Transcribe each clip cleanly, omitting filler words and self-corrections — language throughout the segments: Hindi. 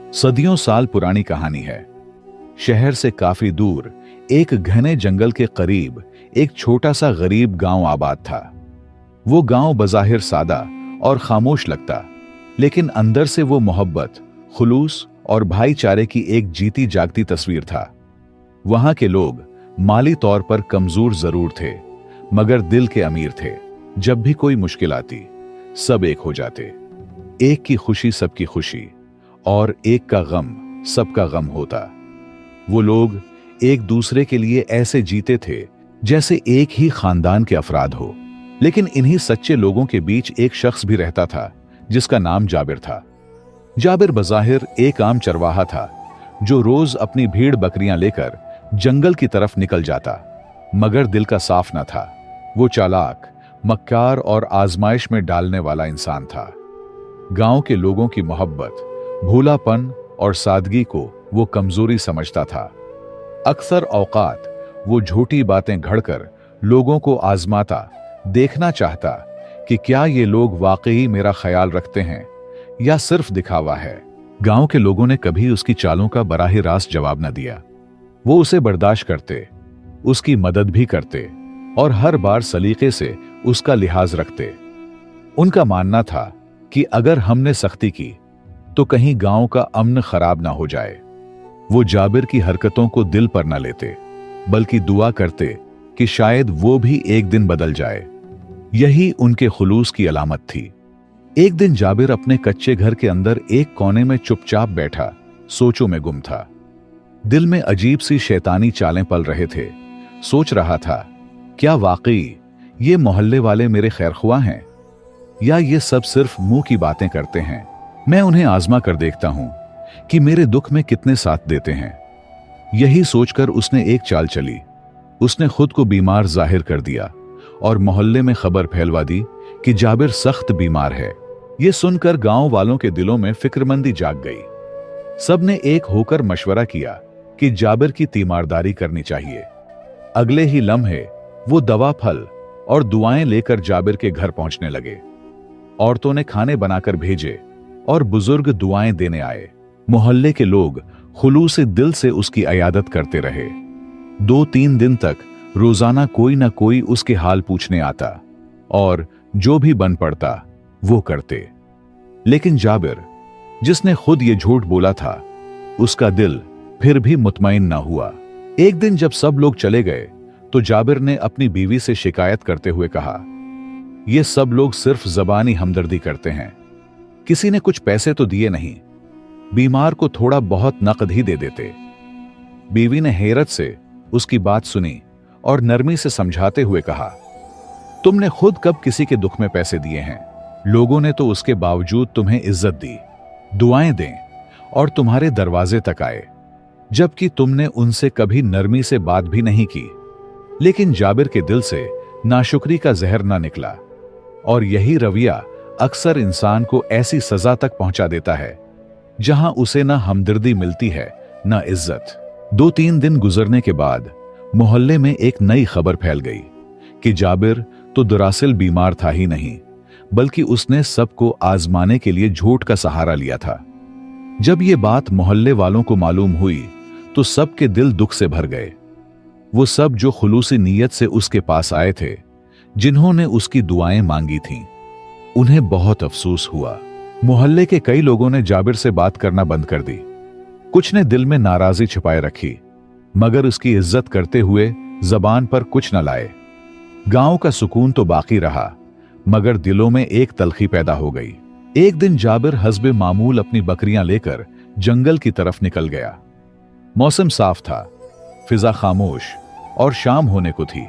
सदियों साल पुरानी कहानी है। शहर से काफी दूर एक घने जंगल के करीब एक छोटा सा गरीब गांव आबाद था। वो गांव बज़ाहिर सादा और खामोश लगता, लेकिन अंदर से वो मोहब्बत, खुलूस और भाईचारे की एक जीती जागती तस्वीर था। वहां के लोग माली तौर पर कमजोर जरूर थे, मगर दिल के अमीर थे। जब भी कोई मुश्किल आती, सब एक हो जाते। एक की खुशी सबकी खुशी और एक का गम सबका गम होता। वो लोग एक दूसरे के लिए ऐसे जीते थे जैसे एक ही खानदान के अफराद हो। लेकिन इन्हीं सच्चे लोगों के बीच एक शख्स भी रहता था जिसका नाम जाबिर था। जाबिर बज़ाहिर एक आम चरवाहा था जो रोज अपनी भीड़ बकरियां लेकर जंगल की तरफ निकल जाता, मगर दिल का साफ न था। वो चालाक, मक्कार और आजमाइश में डालने वाला इंसान था। गांव के लोगों की मोहब्बत, भोलापन और सादगी को वो कमजोरी समझता था। अक्सर औकात वो झूठी बातें घड़कर लोगों को आजमाता, देखना चाहता कि क्या ये लोग वाकई मेरा ख्याल रखते हैं या सिर्फ दिखावा है। गांव के लोगों ने कभी उसकी चालों का बराह रास्त जवाब न दिया। वो उसे बर्दाश्त करते, उसकी मदद भी करते और हर बार सलीके से उसका लिहाज रखते। उनका मानना था कि अगर हमने सख्ती की तो कहीं गांव का अमन खराब ना हो जाए। वो जाबिर की हरकतों को दिल पर न लेते, बल्कि दुआ करते कि शायद वो भी एक दिन बदल जाए। यही उनके खुलूस की अलामत थी। एक दिन जाबिर अपने कच्चे घर के अंदर एक कोने में चुपचाप बैठा, सोचों में गुम था। दिल में अजीब सी शैतानी चालें पल रहे थे। सोच रहा था, क्या वाकई ये मोहल्ले वाले मेरे खैरख्वाह हैं या ये सब सिर्फ मुंह की बातें करते हैं। मैं उन्हें आजमा कर देखता हूं कि मेरे दुख में कितने साथ देते हैं। यही सोचकर उसने एक चाल चली। उसने खुद को बीमार जाहिर कर दिया और मोहल्ले में खबर फैलवा दी कि जाबिर सख्त बीमार है। यह सुनकर गांव वालों के दिलों में फिक्रमंदी जाग गई। सबने एक होकर मशवरा किया कि जाबिर की तीमारदारी करनी चाहिए। अगले ही लम्हे वो दवा, फल और दुआएं लेकर जाबिर के घर पहुंचने लगे। औरतों ने खाने बनाकर भेजे और बुजुर्ग दुआएं देने आए। मोहल्ले के लोग खुलूस दिल से उसकी इयादत करते रहे। 2-3 दिन तक रोजाना कोई ना कोई उसके हाल पूछने आता और जो भी बन पड़ता वो करते। लेकिन जाबिर, जिसने खुद ये झूठ बोला था, उसका दिल फिर भी मुतमईन ना हुआ। एक दिन जब सब लोग चले गए तो जाबिर ने अपनी बीवी से शिकायत करते हुए कहा, ये सब लोग सिर्फ जबानी हमदर्दी करते हैं, किसी ने कुछ पैसे तो दिए नहीं, बीमार को थोड़ा बहुत नकद ही दे देते। बीवी ने हैरत से उसकी बात सुनी और नरमी से समझाते हुए कहा, तुमने खुद कब किसी के दुख में पैसे दिए हैं। लोगों ने तो उसके बावजूद तुम्हें इज्जत दी, दुआएं दें और तुम्हारे दरवाजे तक आए, जबकि तुमने उनसे कभी नरमी से बात भी नहीं की। लेकिन जाबिर के दिल से नाशुक्री का जहर ना निकला और यही रवैया अक्सर इंसान को ऐसी सजा तक पहुंचा देता है जहां उसे ना हमदर्दी मिलती है ना इज्जत। 2-3 दिन गुजरने के बाद मोहल्ले में एक नई खबर फैल गई कि जाबिर तो दरअसल बीमार था ही नहीं, बल्कि उसने सबको आजमाने के लिए झूठ का सहारा लिया था। जब ये बात मोहल्ले वालों को मालूम हुई तो सबके दिल दुख से भर गए। वो सब जो खुलूसी नीयत से उसके पास आए थे, जिन्होंने उसकी दुआएं मांगी थीं, उन्हें बहुत अफसोस हुआ। मोहल्ले के कई लोगों ने जाबिर से बात करना बंद कर दी। कुछ ने दिल में नाराजगी छिपाए रखी, मगर उसकी इज्जत करते हुए जबान पर कुछ न लाए। गांव का सुकून तो बाकी रहा, मगर दिलों में एक तलखी पैदा हो गई। एक दिन जाबिर हस्बे मामूल अपनी बकरियां लेकर जंगल की तरफ निकल गया। मौसम साफ था, फिजा खामोश और शाम होने को थी,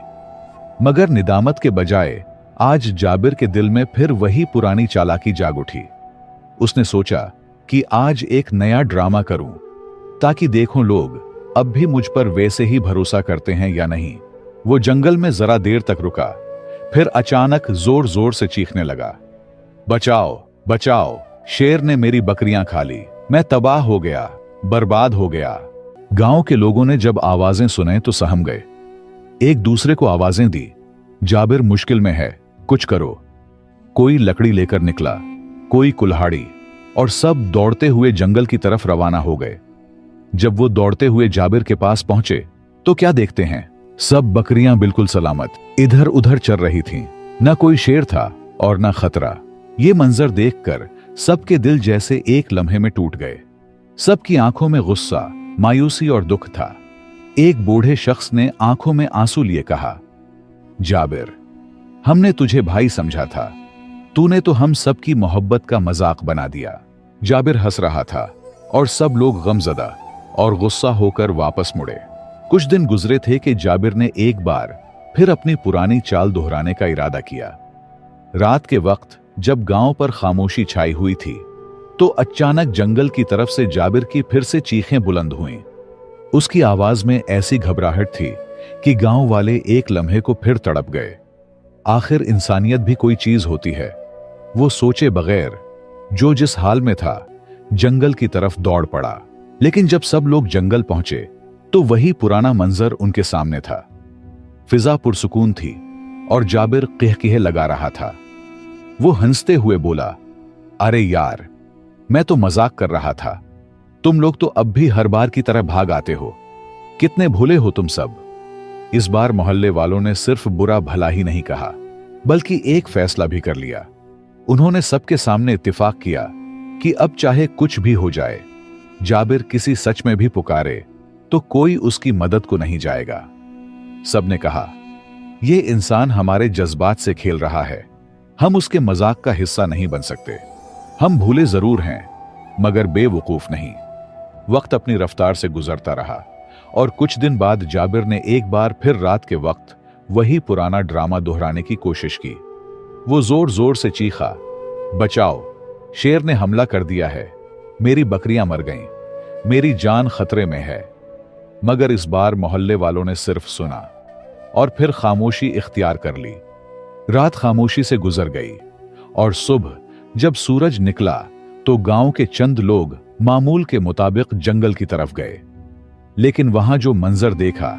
मगर निदामत के बजाय आज जाबिर के दिल में फिर वही पुरानी चालाकी जाग उठी। उसने सोचा कि आज एक नया ड्रामा करूं, ताकि देखूं लोग अब भी मुझ पर वैसे ही भरोसा करते हैं या नहीं। वो जंगल में जरा देर तक रुका, फिर अचानक जोर जोर से चीखने लगा, बचाओ बचाओ, शेर ने मेरी बकरियां खा ली, मैं तबाह हो गया, बर्बाद हो गया। गांव के लोगों ने जब आवाजें सुने तो सहम गए। एक दूसरे को आवाजें दी, जाबिर मुश्किल में है, कुछ करो। कोई लकड़ी लेकर निकला, कोई कुल्हाड़ी और सब दौड़ते हुए जंगल की तरफ रवाना हो गए। जब वो दौड़ते हुए जाबिर के पास पहुंचे तो क्या देखते हैं, सब बकरियां बिल्कुल सलामत इधर उधर चल रही थीं। न कोई शेर था और न खतरा। ये मंजर देखकर सबके दिल जैसे एक लम्हे में टूट गए। सबकी आंखों में गुस्सा, मायूसी और दुख था। एक बूढ़े शख्स ने आंखों में आंसू लिए कहा, जाबिर, हमने तुझे भाई समझा था, तूने तो हम सबकी मोहब्बत का मजाक बना दिया। जाबिर हंस रहा था और सब लोग गमजदा और गुस्सा होकर वापस मुड़े। कुछ दिन गुजरे थे कि जाबिर ने एक बार फिर अपनी पुरानी चाल दोहराने का इरादा किया। रात के वक्त जब गांव पर खामोशी छाई हुई थी तो अचानक जंगल की तरफ से जाबिर की फिर से चीखें बुलंद हुईं। उसकी आवाज में ऐसी घबराहट थी कि गांव वाले एक लम्हे को फिर तड़प गए। आखिर इंसानियत भी कोई चीज होती है। वो सोचे बगैर जो जिस हाल में था जंगल की तरफ दौड़ पड़ा। लेकिन जब सब लोग जंगल पहुंचे तो वही पुराना मंजर उनके सामने था। फिजा पुरसुकून थी और जाबिर किहकिहे लगा रहा था। वो हंसते हुए बोला, अरे यार, मैं तो मजाक कर रहा था। तुम लोग तो अब भी हर बार की तरह भाग आते हो। कितने भोले हो तुम सब। इस बार मोहल्ले वालों ने सिर्फ बुरा भला ही नहीं कहा, बल्कि एक फैसला भी कर लिया। उन्होंने सबके सामने इत्तेफाक किया कि अब चाहे कुछ भी हो जाए, जाबिर किसी सच में भी पुकारे तो कोई उसकी मदद को नहीं जाएगा। सबने कहा, यह इंसान हमारे जज्बात से खेल रहा है, हम उसके मजाक का हिस्सा नहीं बन सकते। हम भूले जरूर हैं मगर बेवकूफ नहीं। वक्त अपनी रफ्तार से गुजरता रहा और कुछ दिन बाद जाबिर ने एक बार फिर रात के वक्त वही पुराना ड्रामा दोहराने की कोशिश की। वो जोर जोर से चीखा, बचाओ, शेर ने हमला कर दिया है, मेरी बकरियां मर गईं, मेरी जान खतरे में है। मगर इस बार मोहल्ले वालों ने सिर्फ सुना और फिर खामोशी इख्तियार कर ली। रात खामोशी से गुजर गई और सुबह जब सूरज निकला तो गांव के चंद लोग मामूल के मुताबिक जंगल की तरफ गए। लेकिन वहां जो मंजर देखा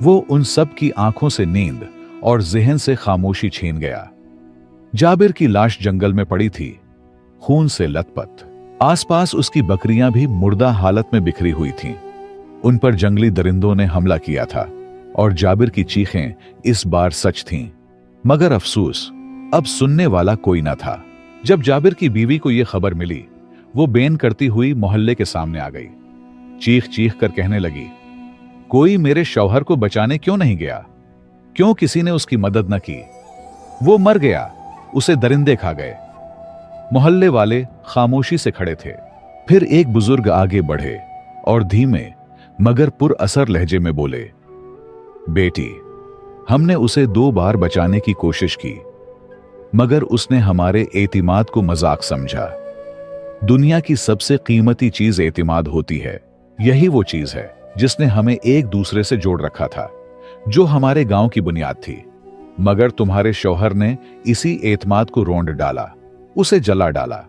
वो उन सब की आंखों से नींद और जहन से खामोशी छीन गया। जाबिर की लाश जंगल में पड़ी थी, खून से लथपथ। आसपास उसकी बकरियां भी मुर्दा हालत में बिखरी हुई थीं। उन पर जंगली दरिंदों ने हमला किया था और जाबिर की चीखें इस बार सच थीं। मगर अफसोस, अब सुनने वाला कोई न था। जब जाबिर की बीवी को यह खबर मिली, वो बेन करती हुई मोहल्ले के सामने आ गई। चीख चीख कर कहने लगी, कोई मेरे शौहर को बचाने क्यों नहीं गया? क्यों किसी ने उसकी मदद न की? वो मर गया, उसे दरिंदे खा गए। मोहल्ले वाले खामोशी से खड़े थे। फिर एक बुजुर्ग आगे बढ़े और धीमे मगर पुरअसर लहजे में बोले, बेटी, हमने उसे 2 बार बचाने की कोशिश की मगर उसने हमारे एतिमाद को मजाक समझा। दुनिया की सबसे कीमती चीज एतिमाद होती है। यही वो चीज है जिसने हमें एक दूसरे से जोड़ रखा था, जो हमारे गांव की बुनियाद थी। मगर तुम्हारे शौहर ने इसी एतमाद को रोंद डाला, उसे जला डाला।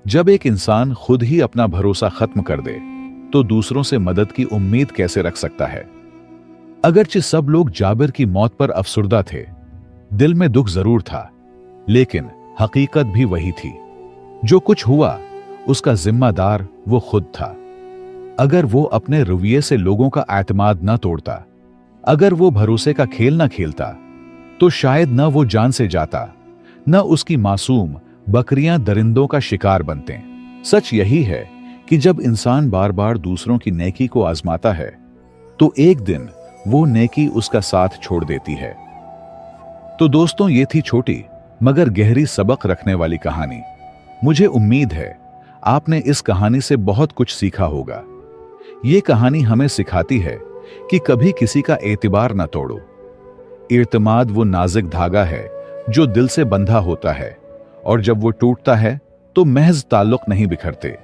जब एक इंसान खुद ही अपना भरोसा खत्म कर दे तो दूसरों से मदद की उम्मीद कैसे रख सकता है? अगरचे सब लोग जाबिर की मौत पर अफसुर्दा थे, दिल में दुख जरूर था, लेकिन हकीकत भी वही थी। जो कुछ हुआ उसका जिम्मेदार वो खुद था। अगर वो अपने रवैये से लोगों का एतमाद न तोड़ता, अगर वो भरोसे का खेल न खेलता, तो शायद न वो जान से जाता, न उसकी मासूम बकरियां दरिंदों का शिकार बनते। सच यही है कि जब इंसान बार बार दूसरों की नेकी को आजमाता है तो एक दिन वो नेकी उसका साथ छोड़ देती है। तो दोस्तों, ये थी छोटी मगर गहरी सबक रखने वाली कहानी। मुझे उम्मीद है आपने इस कहानी से बहुत कुछ सीखा होगा। ये कहानी हमें सिखाती है कि कभी किसी का एतबार न तोड़ो। इर्तिमाद वो नाजुक धागा है जो दिल से बंधा होता है, और जब वो टूटता है तो महज ताल्लुक नहीं बिखरते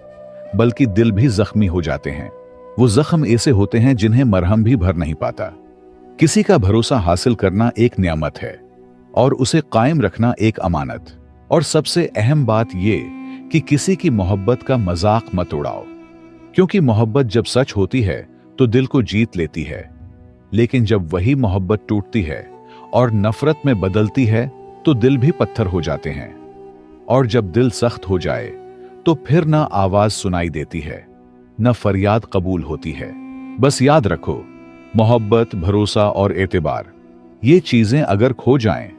बल्कि दिल भी जख्मी हो जाते हैं। वो जख्म ऐसे होते हैं जिन्हें मरहम भी भर नहीं पाता। किसी का भरोसा हासिल करना एक नियामत है और उसे कायम रखना एक अमानत। और सबसे अहम बात यह कि किसी की मोहब्बत का मजाक मत उड़ाओ, क्योंकि मोहब्बत जब सच होती है तो दिल को जीत लेती है, लेकिन जब वही मोहब्बत टूटती है और नफरत में बदलती है तो दिल भी पत्थर हो जाते हैं। और जब दिल सख्त हो जाए तो फिर ना आवाज सुनाई देती है, न फरियाद कबूल होती है। बस याद रखो, मोहब्बत, भरोसा और एतबार, ये चीजें अगर खो जाएं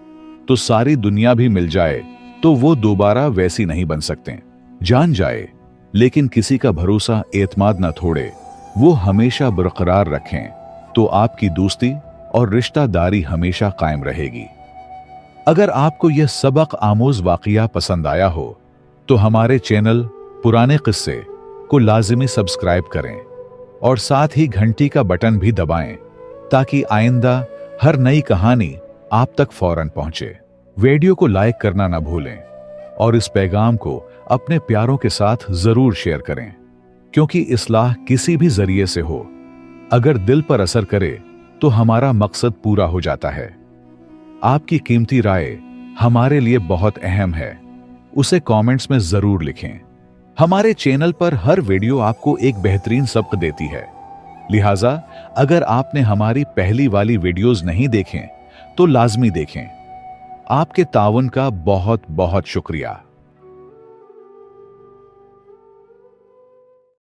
तो सारी दुनिया भी मिल जाए तो वो दोबारा वैसी नहीं बन सकते। जान जाए लेकिन किसी का भरोसा, एतमाद न तोड़े, वो हमेशा बरकरार रखें, तो आपकी दोस्ती और रिश्तेदारी हमेशा कायम रहेगी। अगर आपको यह सबक आमोज वाकया पसंद आया हो तो हमारे चैनल पुराने किस्से को लाजिमी सब्सक्राइब करें और साथ ही घंटी का बटन भी दबाएं ताकि आइंदा हर नई कहानी आप तक फौरन पहुंचे। वीडियो को लाइक करना ना भूलें और इस पैगाम को अपने प्यारों के साथ जरूर शेयर करें, क्योंकि इस्लाह किसी भी जरिए से हो, अगर दिल पर असर करे तो हमारा मकसद पूरा हो जाता है। आपकी कीमती राय हमारे लिए बहुत अहम है, उसे कमेंट्स में जरूर लिखें। हमारे चैनल पर हर वीडियो आपको एक बेहतरीन सबक देती है, लिहाजा अगर आपने हमारी पहली वाली वीडियोस नहीं देखें तो लाजमी देखें। आपके ताउन का बहुत बहुत शुक्रिया।